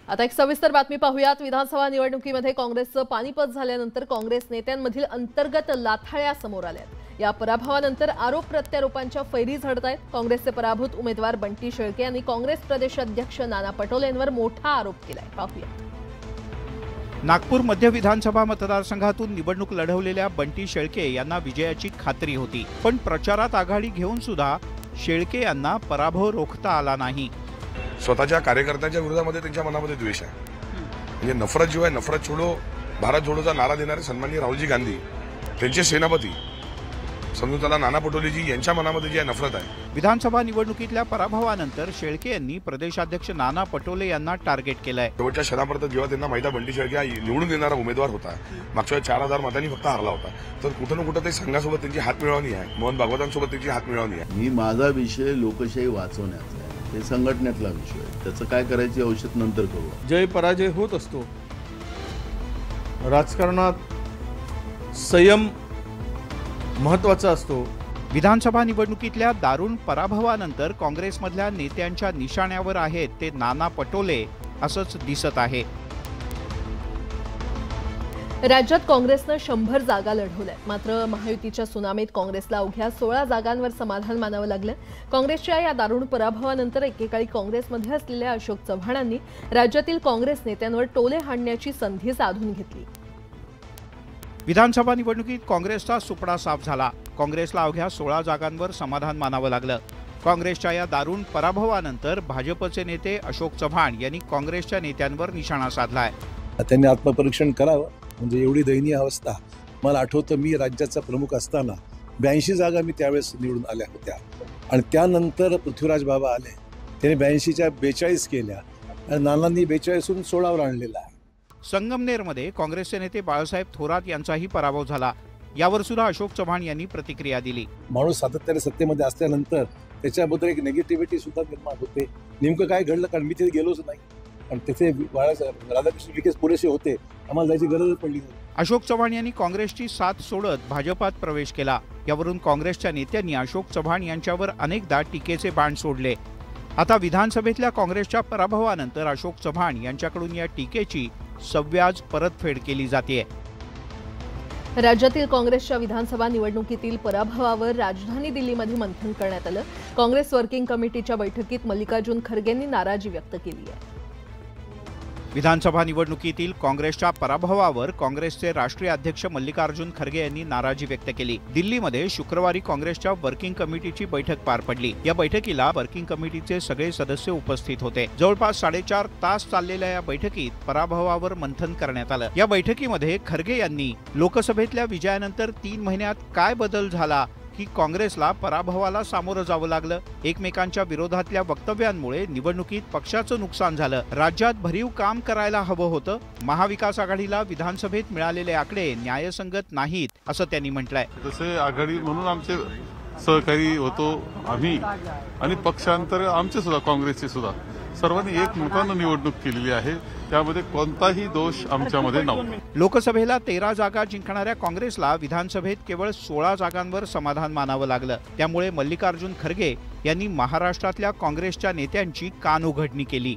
आता एक सविस्तर बातमी पाहूयात। विधानसभा निवडणुकीमध्ये काँग्रेसचं पानिपत झाल्यानंतर काँग्रेस नेत्यांमधील अंतर्गत लाथाळ्या समोर आल्यात। या पराभवानंतर आरोप प्रत्यारोपांच्या फैरी झडतायत। काँग्रेसचे पराभूत उमेदवार बंटी शेळके यांनी काँग्रेस प्रदेशाध्यक्ष नाना पटोलेंवर मोठा आरोप केलाय। पाहूया। नागपूर मध्य विधानसभा मतदारसंघातून निवडणूक लढवलेल्या बंटी शेळके यांना विजयाची खात्री होती, पण प्रचारात आघाडी घेऊन सुद्धा शेळके यांना पराभव रोखता आला नाही। स्वतःच्या कार्यकर्त्यांच्या विरोधामध्ये त्यांच्या मनामध्ये द्वेष आहे। म्हणजे नफरत जो आहे, नफरत छोडो भारत जोडोचा नारा देणारे सन्माननीय राहुलजी गांधी, त्यांचे सेनापती समजून त्याला नाना पटोलेजी यांच्या मनामध्ये जी नफरत आहे। विधानसभा निवडणुकीतल्या पराभवानंतर शेळके यांनी प्रदेशाध्यक्ष नाना पटोले यांना टार्गेट केलंय। शेवटच्या क्षणापर्यंत जेव्हा त्यांना माहिती बंटी शेळके निवडून येणारा उमेदवार होता, मागच्या 4000 मतांनी फक्त हरला होता, तर कुठं ना कुठं ते संघासोबत त्यांची हात मिळवणी आहे, मोहन भागवतांसोबत त्यांची हात मिळवणी आहे। मी माझा विषय लोकशाही वाचवण्याचा आहे, हे संघटनेतला विषय आहे। त्याचं काय करायची औषध नंतर करू। जय पराजय होत असतो। राजकारणात संयम महत्त्वाचा असतो। विधानसभा निवडणुकीतल्या दारुण पराभवानंतर काँग्रेसमधल्या नेत्यांच्या निशाण्यावर आहेत ते नाना पटोले असंच दिसत आहे। राज्यात काँग्रेसनं 100 जागा लढवल्या, मात्र महायुतीच्या सुनामीत काँग्रेसला अवघ्या 16 जागांवर समाधान मानावं लागलं। काँग्रेसच्या या दारुण पराभवानंतर एकेकाळी काँग्रेसमध्ये असलेल्या अशोक चव्हाणांनी राज्यातील काँग्रेस नेत्यांवर टोले हाणण्याची संधी साधून घेतली। विधानसभा निवडणुकीत काँग्रेसचा सुपडा साफ झाला। काँग्रेसला अवघ्या 16 जागांवर समाधान मानावं लागलं। काँग्रेसच्या या दारुण पराभवानंतर भाजपचे नेते अशोक चव्हाण यांनी काँग्रेसच्या नेत्यांवर निशाणा साधलाय। त्यांनी आत्मपरीक्षण करावं, म्हणजे एवढी दयनीय अवस्था। मला आठवतं, मी राज्याचा प्रमुख असताना 82 जागा मी त्यावेळेस निवडून आल्या होत्या, आणि त्यानंतर पृथ्वीराज बाबा आले, त्यांनी 82च्या 42 केल्या, आणि नानांनी 42हून 16वर आणलेला आहे। संगमनेरमध्ये काँग्रेसचे नेते बाळासाहेब थोरात यांचाही पराभव झाला। यावर सुद्धा अशोक चव्हाण यांनी प्रतिक्रिया दिली। माणूस सातत्याने सत्तेमध्ये असल्यानंतर त्याच्याबद्दल एक नेगेटिव्हिटी सुद्धा निर्माण होते। नेमकं काय घडलं, कारण मी तिथे गेलोच नाही, आणि तिथे राधाकृष्ण विखे पुरेसे होते, आम्हाला जायची गरजच पडली नाही। अशोक चव्हाण यांनी काँग्रेसची साथ सोडत भाजपात प्रवेश केला। यावरून काँग्रेसच्या नेत्यांनी अशोक चव्हाण यांच्यावर अनेकदा टीकेचे बाण सोडले। आता विधानसभेतल्या काँग्रेसच्या पराभवानंतर अशोक चव्हाण यांच्याकडून या टीकेची सव्याज परतफेड केली जाते। राज्यातील काँग्रेसच्या विधानसभा निवडणुकीतील पराभवावर राजधानी दिल्लीमध्ये मंथन करण्यात आलं। काँग्रेस वर्किंग कमिटीच्या बैठकीत मल्लिकार्जुन खरगेंनी नाराजी व्यक्त केली आहे। विधानसभा निवडणुकीतील काँग्रेसच्या पराभवावर काँग्रेसचे राष्ट्रीय अध्यक्ष मल्लिकार्जुन खरगे यांनी नाराजी व्यक्त केली। दिल्लीमध्ये शुक्रवारी काँग्रेसच्या वर्किंग कमिटीची बैठक पार पडली। या बैठकीला वर्किंग कमिटीचे सगळे सदस्य उपस्थित होते। जवळपास 4.5 तास चाललेल्या या बैठकीत पराभवावर मंथन करण्यात आलं। या बैठकीमध्ये खरगे यांनी लोकसभेतल्या विजयानंतर 3 महिन्यात काय बदल झाला की काँग्रेसला पराभवाला सामोरं जावं लागलं, एकमेकांच्या विरोधातल्या वक्तव्यांमुळे निवडणुकीत पक्षाचं नुकसान झालं, राज्यात भरीव काम करायला हवं होतं, महाविकास आघाडीला विधानसभेत मिळालेले आकडे न्यायसंगत नाहीत असं त्यांनी म्हटलंय। तसे आघाडी म्हणून आमचे सहकारी होतो आम्ही, आणि पक्षांतर आमचे सुद्धा, काँग्रेसचे सुद्धा, सर्वांनी एकमतानं निवडणूक केलेली आहे, त्यामध्ये कोणताही दोष आमच्यामध्ये नव्हता। लोकसभेला 13 जागा जिंकणाऱ्या काँग्रेसला विधानसभेत केवळ 16 जागांवर समाधान मानावं लागलं। त्यामुळे मल्लिकार्जुन खरगे यांनी महाराष्ट्रातल्या काँग्रेसच्या नेत्यांची कानउघडणी केली।